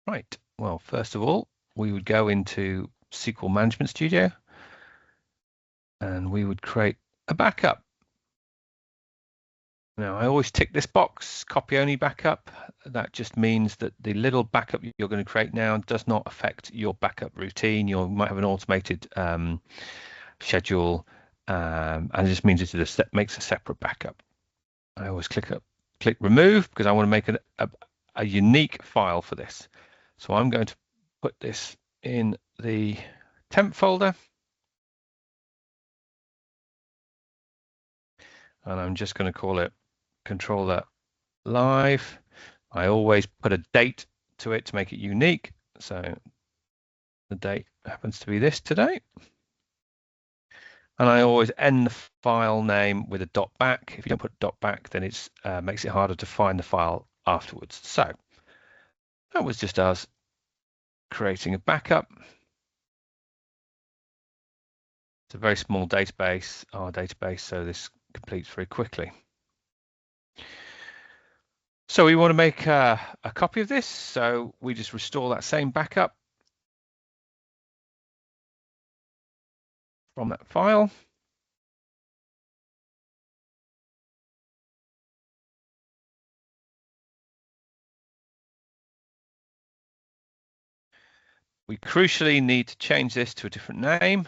Right, well, first of all, we would go into SQL Management Studio and we would create a backup. Now, I always tick this box, copy only backup. That just means that the little backup you're going to create now does not affect your backup routine. You might have an automated schedule, and it just means it makes a separate backup. I always click remove because I want to make a unique file for this. So I'm going to put this in the temp folder. And I'm just going to call it controller live. I always put a date to it to make it unique. So the date happens to be this today. And I always end the file name with a dot back. If you don't put dot back, then it makes it harder to find the file afterwards. So that was just us creating a backup. It's a very small database, our database, so this completes very quickly. So we want to make a copy of this. So we just restore that same backup from that file. We crucially need to change this to a different name.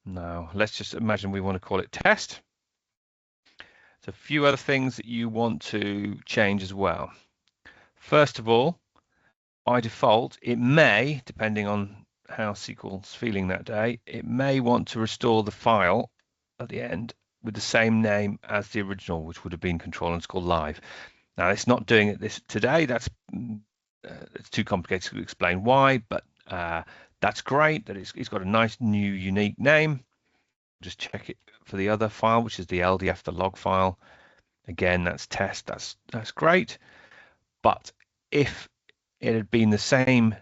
Now, let's just imagine we want to call it test. There's a few other things that you want to change as well. First of all, by default, it may, depending on how SQL's feeling that day, it may want to restore the file at the end with the same name as the original, which would have been control_live. Now, it's not doing it this today. That's it's too complicated to explain why, but that's great that it's got a nice new unique name. Just check it for the other file, which is the LDF, the log file. Again, that's test. That's great. But if it had been the same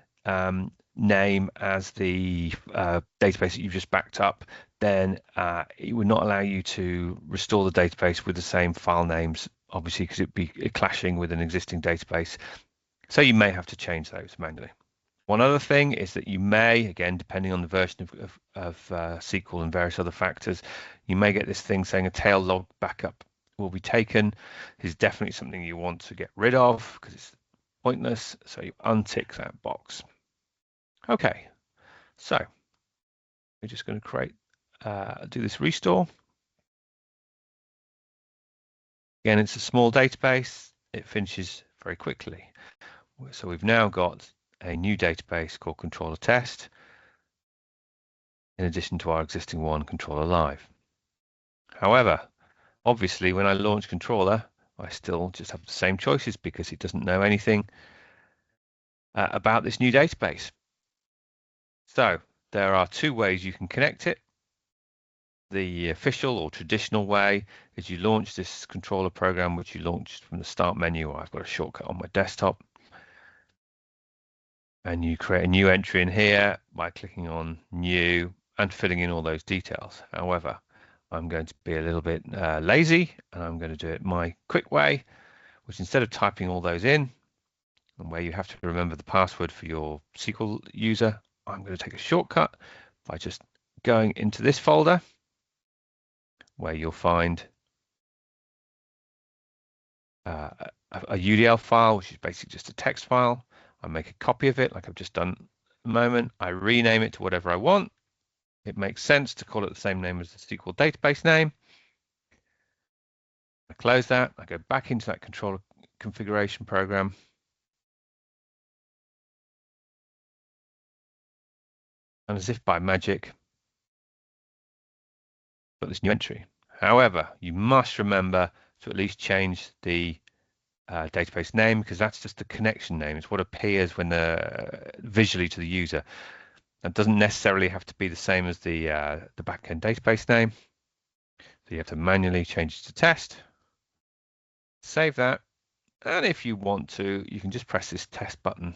name as the database that you've just backed up, then it would not allow you to restore the database with the same file names, obviously, because it'd be clashing with an existing database. So you may have to change those manually. One other thing is that you may, again, depending on the version of SQL and various other factors, you may get this thing saying a tail log backup will be taken. This is definitely something you want to get rid of because it's pointless. So you untick that box. Okay, so we're just going to do this restore. Again, it's a small database. It finishes very quickly. So we've now got a new database called controller test, in addition to our existing one, controller live. However, obviously, when I launch controller, I still just have the same choices because it doesn't know anything about this new database. So there are two ways you can connect it. The official or traditional way is you launch this controller program, which you launched from the start menu. I've got a shortcut on my desktop. And you create a new entry in here by clicking on new and filling in all those details. However, I'm going to be a little bit lazy and I'm going to do it my quick way, which instead of typing all those in and where you have to remember the password for your SQL user, I'm going to take a shortcut by just going into this folder where you'll find a UDL file, which is basically just a text file. I make a copy of it like I've just done a moment. I rename it to whatever I want. It makes sense to call it the same name as the SQL database name. I close that. I go back into that controller configuration program. And as if by magic, got this new entry. However, you must remember to at least change the database name because that's just the connection name. It's what appears when visually to the user. That doesn't necessarily have to be the same as the backend database name. So you have to manually change it to test. Save that. And if you want to, you can just press this test button.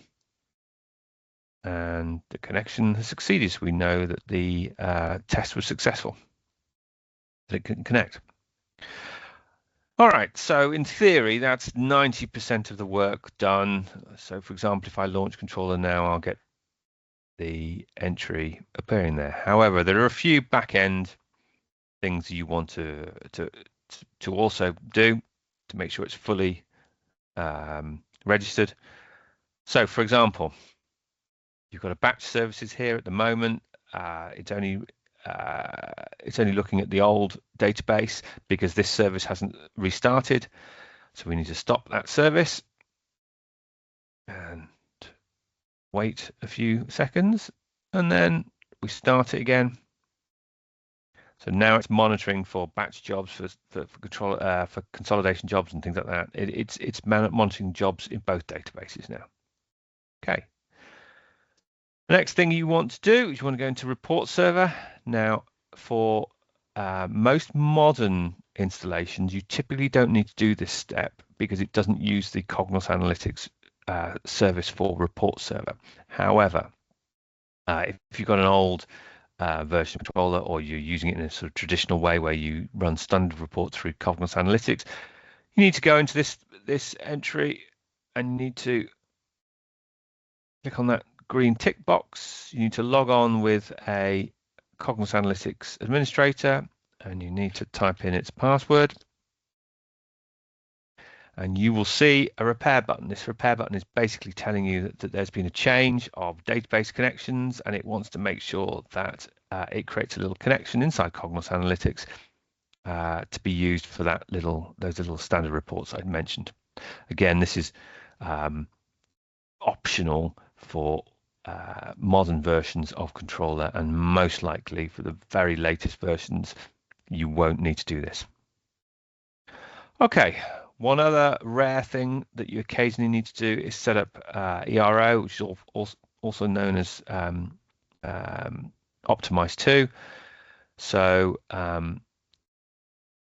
And the connection has succeeded. So we know that the test was successful, that it can connect. All right, so in theory, that's 90% of the work done. So for example, if I launch controller now, I'll get the entry appearing there. However, there are a few back-end things you want to also do to make sure it's fully registered. So for example, you've got a batch services here at the moment. It's only looking at the old database because this service hasn't restarted. So we need to stop that service and wait a few seconds, and then we start it again. So now it's monitoring for batch jobs, for consolidation jobs and things like that. It's monitoring jobs in both databases now. Okay. The next thing you want to do is you want to go into report server. Now, for most modern installations, you typically don't need to do this step because it doesn't use the Cognos Analytics service for report server. However, if you've got an old version of controller, or you're using it in a sort of traditional way where you run standard reports through Cognos Analytics, you need to go into this entry and you need to click on that green tick box. You need to log on with a Cognos Analytics administrator, and you need to type in its password. And you will see a repair button. This repair button is basically telling you that there's been a change of database connections, and it wants to make sure that it creates a little connection inside Cognos Analytics to be used for those little standard reports I'd mentioned. Again, this is optional for modern versions of controller, and most likely for the very latest versions, you won't need to do this. Okay, one other rare thing that you occasionally need to do is set up ERO, which is also known as Optimize 2. So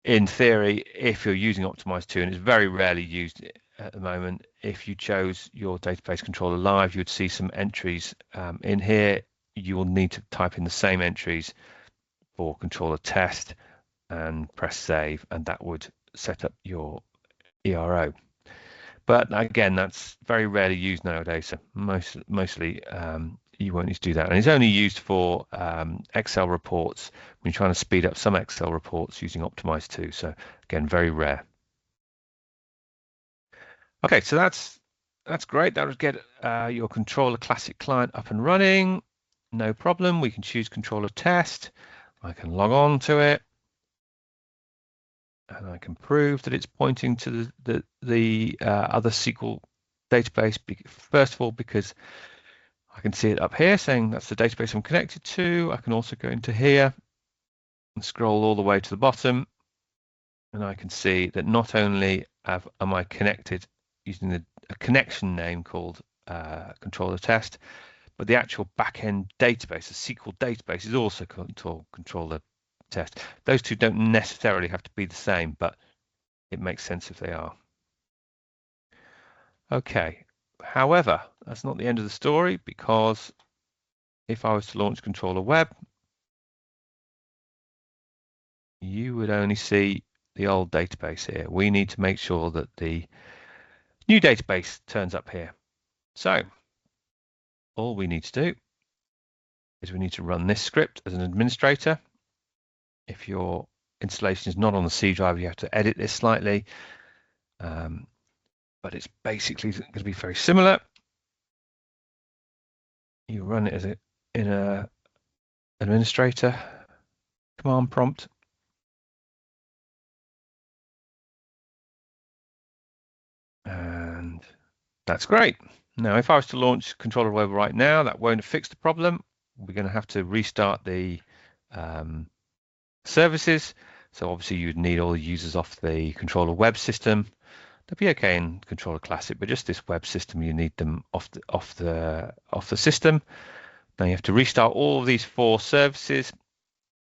in theory, if you're using Optimize 2, and it's very rarely used at the moment, if you chose your database controller live, you would see some entries in here. You will need to type in the same entries for controller test and press save, and that would set up your ERO. But again, that's very rarely used nowadays, so mostly you won't need to do that. And it's only used for Excel reports when you're trying to speed up some Excel reports using Optimize 2. So again, very rare. Okay, so that's great. That would get your controller classic client up and running. No problem. We can choose controller test. I can log on to it, and I can prove that it's pointing to the other SQL database. First of all, because I can see it up here saying that's the database I'm connected to. I can also go into here and scroll all the way to the bottom, and I can see that not only am I connected using a connection name called controller test, but the actual backend database, the SQL database, is also called controller test. Those two don't necessarily have to be the same, but it makes sense if they are. Okay, however, that's not the end of the story, because if I was to launch controller web, you would only see the old database here. We need to make sure that the new database turns up here. So all we need to do is we need to run this script as an administrator. If your installation is not on the C drive, you have to edit this slightly, but it's basically going to be very similar. You run it as in a administrator command prompt. And that's great. Now, if I was to launch controller web right now, that won't fix the problem. We're going to have to restart the services. So obviously you'd need all the users off the controller web system. They'll be okay in controller classic, but just this web system, you need them off the system. Now you have to restart all of these 4 services.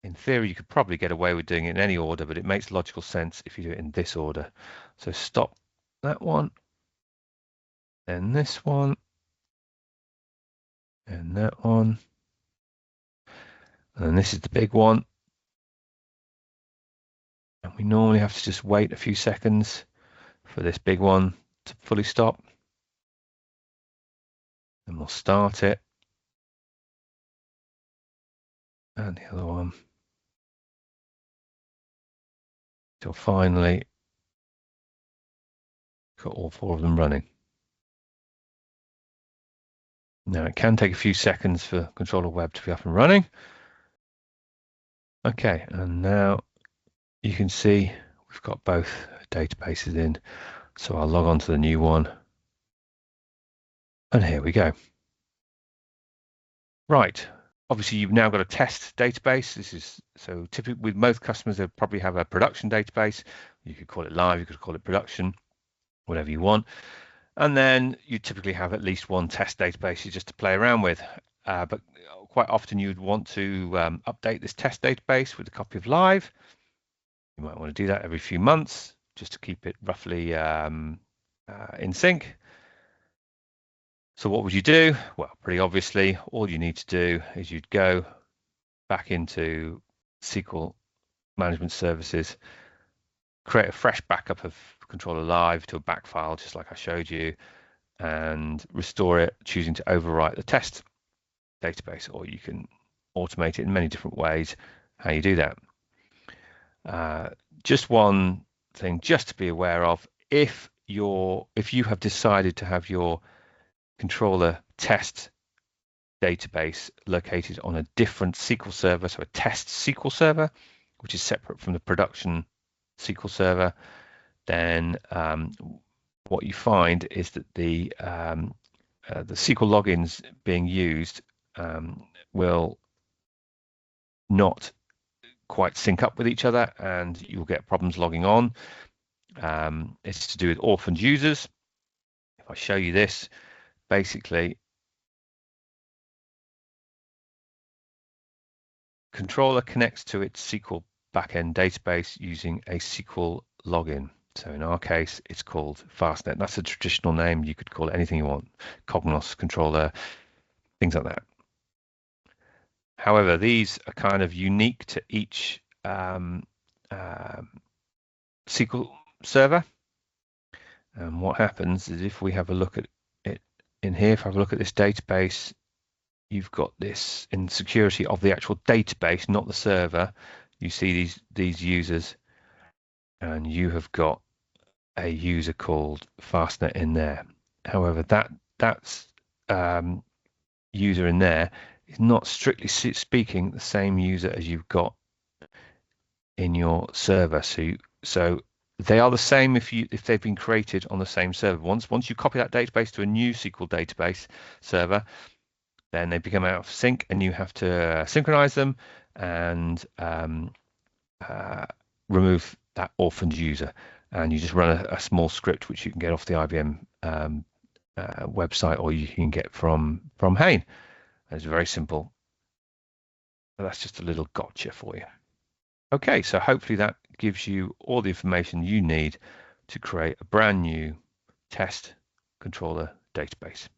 In theory, you could probably get away with doing it in any order, but it makes logical sense if you do it in this order. So stop that one, then this one, and that one, and then this is the big one. And we normally have to just wait a few seconds for this big one to fully stop. And we'll start it. And the other one. Till finally got all 4 of them running. Now it can take a few seconds for Controller Web to be up and running. Okay, and now you can see we've got both databases in. So I'll log on to the new one. And here we go. Right. Obviously, you've now got a test database. This is so typically with most customers, they'll probably have a production database. You could call it live, you could call it production, whatever you want. And then you typically have at least one test database just to play around with. But quite often you'd want to update this test database with a copy of live. You might want to do that every few months just to keep it roughly in sync. So what would you do? Well, pretty obviously, all you need to do is you'd go back into SQL Management Services, create a fresh backup of Controller Live to a back file, just like I showed you, and restore it, choosing to overwrite the test database, or you can automate it in many different ways how you do that. Just one thing just to be aware of, if you have decided to have your controller test database located on a different SQL server, so a test SQL server, which is separate from the production SQL server, then what you find is that the SQL logins being used will not quite sync up with each other, and you'll get problems logging on. It's to do with orphaned users. If I show you this, basically, Controller connects to its SQL backend database using a SQL login. So in our case, it's called Fastnet. That's a traditional name. You could call it anything you want, Cognos, Controller, things like that. However, these are kind of unique to each SQL server. And what happens is if we have a look at it in here, if I have a look at this database, you've got this in security of the actual database, not the server. You see these users, and you have got a user called Fastnet in there. However, that's user in there is not strictly speaking the same user as you've got in your server. So they are the same if they've been created on the same server. Once you copy that database to a new SQL database server, then they become out of sync, and you have to synchronize them and remove that orphaned user. And you just run a small script which you can get off the IBM website, or you can get from HAYNE. It's very simple. But that's just a little gotcha for you. Okay, so hopefully that gives you all the information you need to create a brand new test controller database.